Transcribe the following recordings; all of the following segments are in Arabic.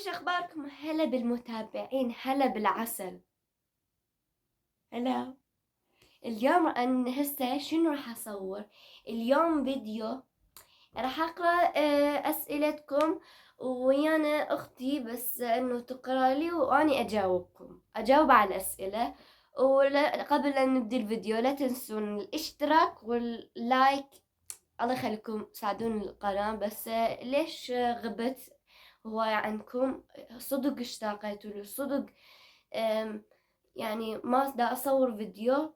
وش أخباركم؟ هلا بالمتابعين، هلا بالعسل. هلا. اليوم أنا هسه شنو راح أصور؟ اليوم فيديو راح أقرأ أسئلتكم، ويانا أختي بس إنه تقرأ لي وأني أجاوب على الأسئلة. وقبل أن نبدي الفيديو لا تنسون الاشتراك واللايك. الله يخليكم ساعدوني القناة، بس ليش غبت هواية عنكم؟ صدق اشتاقيتوا لي، صدق. يعني ما دا أصور فيديو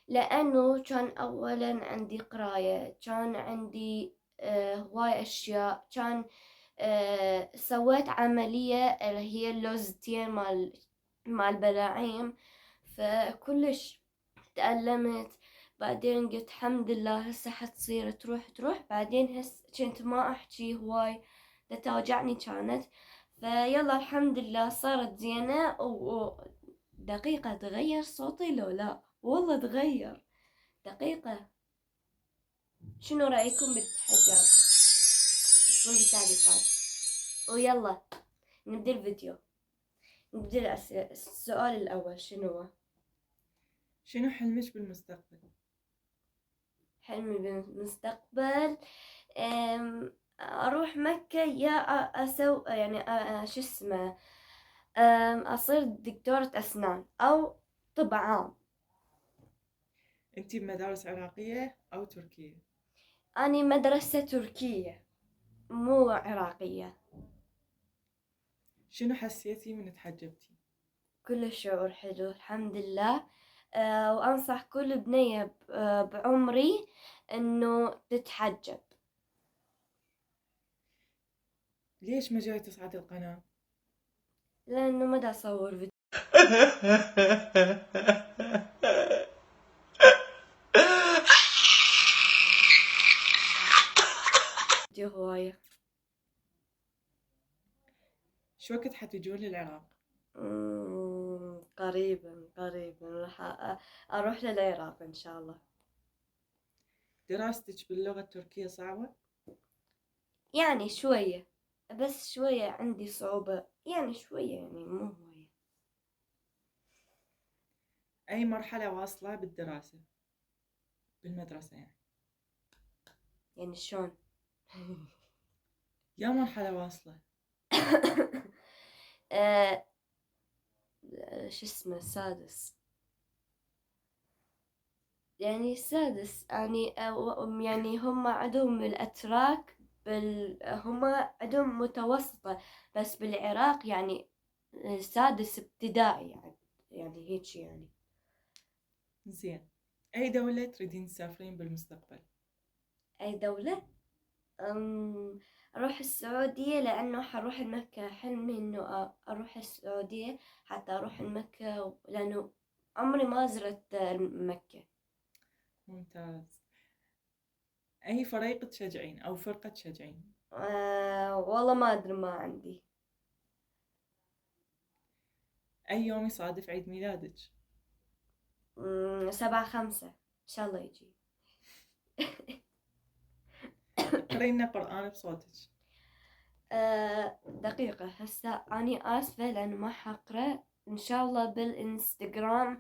لأنه كان أولا عندي قراية، كان عندي هواية أشياء، كان سويت عملية اللي هي اللوزتين مال بلاعيم، فكلش تألمت. بعدين قلت الحمد لله هسه حتصير تروح. بعدين كنت ما أحكي هواي، توجعني كانت، فيلا الحمد لله صارت زينة. دقيقة، تغير صوتي لو لا؟ والله تغير. دقيقة، شنو رأيكم بالحجاب؟ اكتبوا بالتعليقات. ويلا نبدأ الفيديو. نبدأ الأسئلة. السؤال الأول شنو هو؟ شنو حلمك بالمستقبل؟ حلمي بالمستقبل اروح مكة، يا اسوي يعني شو اسمه، اصير دكتورة اسنان او طب عام. انتي بمدارس عراقية او تركية؟ اني مدرسة تركية مو عراقية. شنو حسيتي من تحجبتي؟ كل شعور حلو الحمد لله. وانصح كل بنية بعمري انه تتحجب. ليش ما جاي تصعد القناة؟ لانه ما دا اصور فيديو هواية. شو وقت حتجون للعراق؟ قريبا راح اروح للعراق ان شاء الله. دراستك باللغة التركية صعبة؟ يعني شوية، بس شوية عندي صعوبة، يعني شوية يعني مو هواية. اي مرحلة واصلة بالدراسة بالمدرسة يعني؟ يعني شلون؟ يا مرحلة واصلة؟ آه، شو اسمه، سادس. يعني السادس يعني يعني هم عندهم الأتراك هم عندهم متوسطة، بس بالعراق يعني سادس ابتدائي يعني هيك يعني. زين. اي دولة تريدين تسافرين بالمستقبل؟ أي دولة؟ أروح السعودية، لأنه حروح المكة. حلمي إنه أروح السعودية حتى أروح المكة، لأنه عمري ما زرت مكة. ممتاز. اي فريق تشجعين او فرقة تشجعين؟ والله ما أدري، ما عندي. يوم يصادف عيد ميلادك؟ 7/5 إن شاء الله يجي. اقرأي لنا قرآن بصوتك. دقيقة، هسه أني آسفة لأنه ما حقرأ. إن شاء الله بالإنستغرام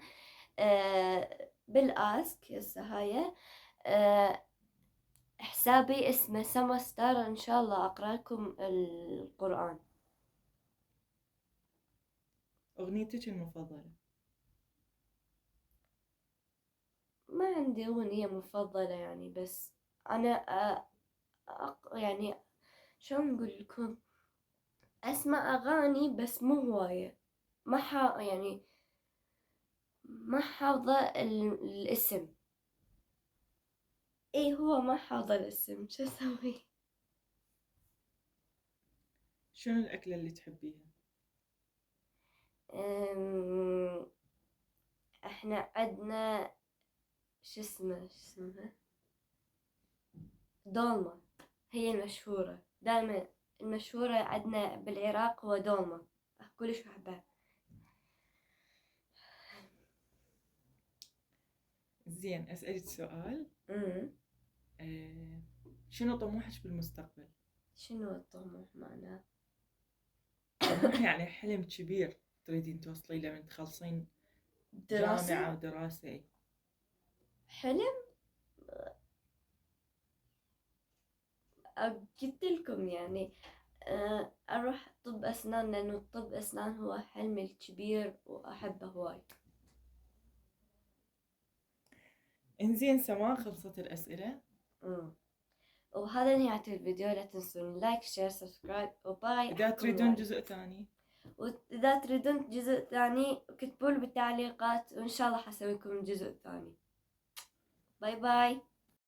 بالآسك هسه هاي حسابي اسمه سما ستار. إن شاء الله أقرأ لكم القرآن. اغنيتك المفضلة؟ ما عندي أغنية مفضلة يعني، بس أنا يعني شلون نقول لكم، أسمع أغاني بس مو هواية. ما يعني ما حافظة الاسم. ايه هو ما حافظة الاسم، شو اسوي؟ شنو الأكلة اللي تحبيها؟ احنا عندنا شو اسمه دولمة. هي المشهورة دائما. المشهورة عندنا بالعراق هو دولمة، كلش أحبها. زين، أسألك سؤال. أمم. شنو طموحك بالمستقبل؟ شنو الطموح معناه؟ يعني حلم كبير تريدين توصلي له من تخلصين دراسة. جامعة ودراسة. حلم قلت لكم يعني أروح طب أسنان، لأنه طب أسنان هو حلمي الكبير وأحبه هواي. انزين سماء، خلصت الأسئلة. وهذا نهاية الفيديو، لا تنسون لايك شير سبسكرايب وباي. إذا تريدون جزء ثاني، وإذا تريدون جزء ثاني اكتبوا لي بالتعليقات، وإن شاء الله حسوي لكم جزء ثاني. باي باي.